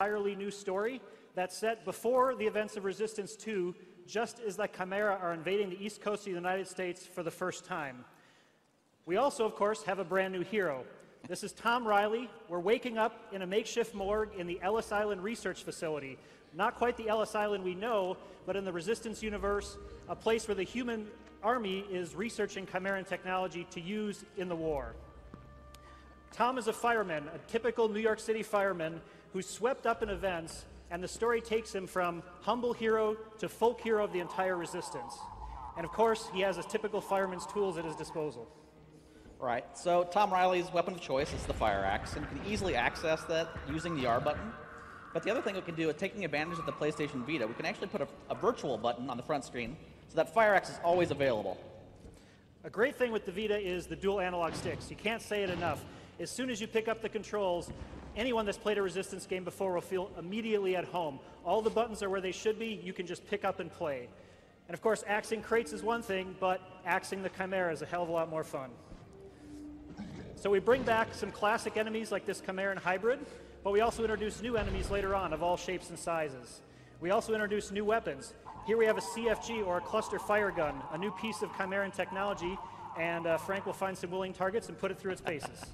Entirely new story that's set before the events of Resistance 2, just as the Chimera are invading the east coast of the United States for the first time. We also, of course, have a brand new hero. This is Tom Riley. We're waking up in a makeshift morgue in the Ellis Island Research Facility. Not quite the Ellis Island we know, but in the Resistance universe, a place where the human army is researching Chimeran technology to use in the war. Tom is a fireman, a typical New York City fireman who's swept up in events, and the story takes him from humble hero to folk hero of the entire Resistance. And of course, he has his typical fireman's tools at his disposal. Right, so Tom Riley's weapon of choice is the fire axe, and you can easily access that using the R button. But the other thing we can do is taking advantage of the PlayStation Vita, we can actually put a virtual button on the front screen so that fire axe is always available. A great thing with the Vita is the dual analog sticks. You can't say it enough. As soon as you pick up the controls, anyone that's played a Resistance game before will feel immediately at home. All the buttons are where they should be. You can just pick up and play. And of course, axing crates is one thing, but axing the Chimera is a hell of a lot more fun. So we bring back some classic enemies like this Chimeran hybrid, but we also introduce new enemies later on of all shapes and sizes. We also introduce new weapons. Here we have a CFG, or a cluster fire gun, a new piece of Chimeran technology, and Frank will find some willing targets and put it through its paces.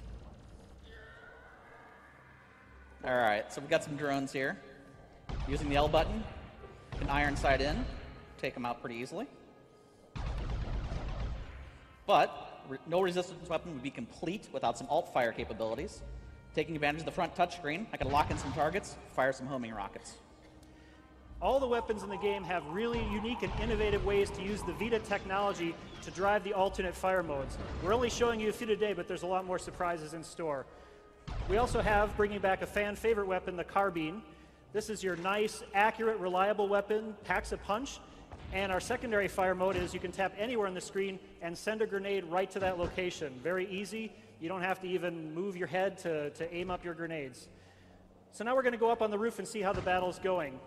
All right, so we've got some drones here. Using the L button, you can iron sight in, take them out pretty easily. But no Resistance weapon would be complete without some alt fire capabilities. Taking advantage of the front touchscreen, I can lock in some targets, fire some homing rockets. All the weapons in the game have really unique and innovative ways to use the Vita technology to drive the alternate fire modes. We're only showing you a few today, but there's a lot more surprises in store. We also have, bringing back a fan favorite weapon, the carbine. This is your nice, accurate, reliable weapon, packs a punch. And our secondary fire mode is you can tap anywhere on the screen and send a grenade right to that location. Very easy. You don't have to even move your head to aim up your grenades. So now we're going to go up on the roof and see how the battle's going.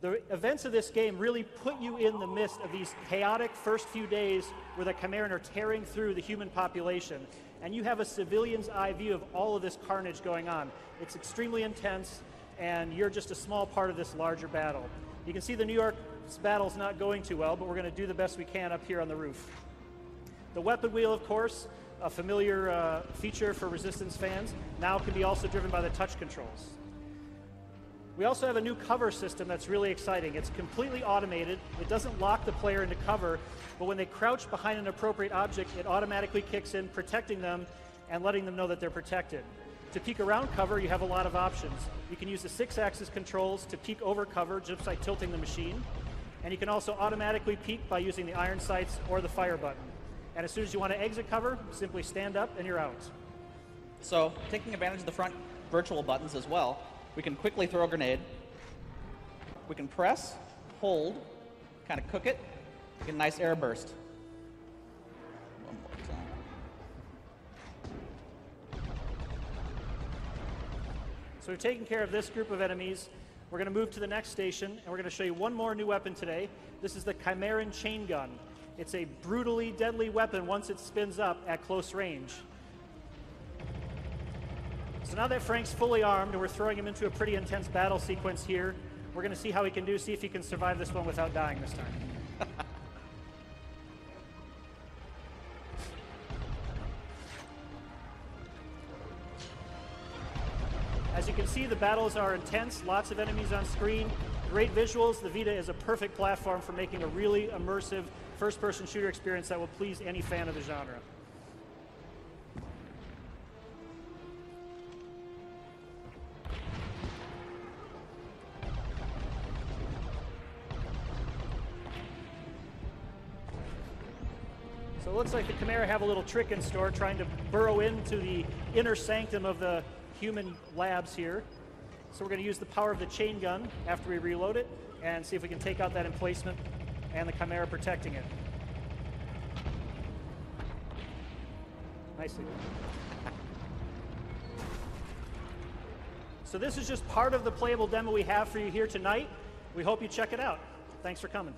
The events of this game really put you in the midst of these chaotic first few days where the Chimeran are tearing through the human population. And you have a civilian's eye view of all of this carnage going on. It's extremely intense, and you're just a small part of this larger battle. You can see the New York's battle's not going too well, but we're going to do the best we can up here on the roof. The weapon wheel, of course, a familiar feature for Resistance fans, now can be also driven by the touch controls. We also have a new cover system that's really exciting. It's completely automated. It doesn't lock the player into cover, but when they crouch behind an appropriate object, it automatically kicks in, protecting them and letting them know that they're protected. To peek around cover, you have a lot of options. You can use the 6-axis controls to peek over cover just by tilting the machine. And you can also automatically peek by using the iron sights or the fire button. And as soon as you want to exit cover, simply stand up and you're out. So, taking advantage of the front virtual buttons as well, we can quickly throw a grenade. We can press, hold, kind of cook it, get a nice air burst. One more time. So we've taken care of this group of enemies. We're going to move to the next station, and we're going to show you one more new weapon today. This is the Chimeran chain gun. It's a brutally deadly weapon once it spins up at close range. So now that Frank's fully armed and we're throwing him into a pretty intense battle sequence here, we're going to see how he can do, see if he can survive this one without dying this time. As you can see, the battles are intense, lots of enemies on screen, great visuals. The Vita is a perfect platform for making a really immersive first-person shooter experience that will please any fan of the genre. So it looks like the Chimera have a little trick in store, trying to burrow into the inner sanctum of the human labs here. So we're going to use the power of the chain gun after we reload it and see if we can take out that emplacement and the Chimera protecting it. Nicely done. So this is just part of the playable demo we have for you here tonight. We hope you check it out. Thanks for coming.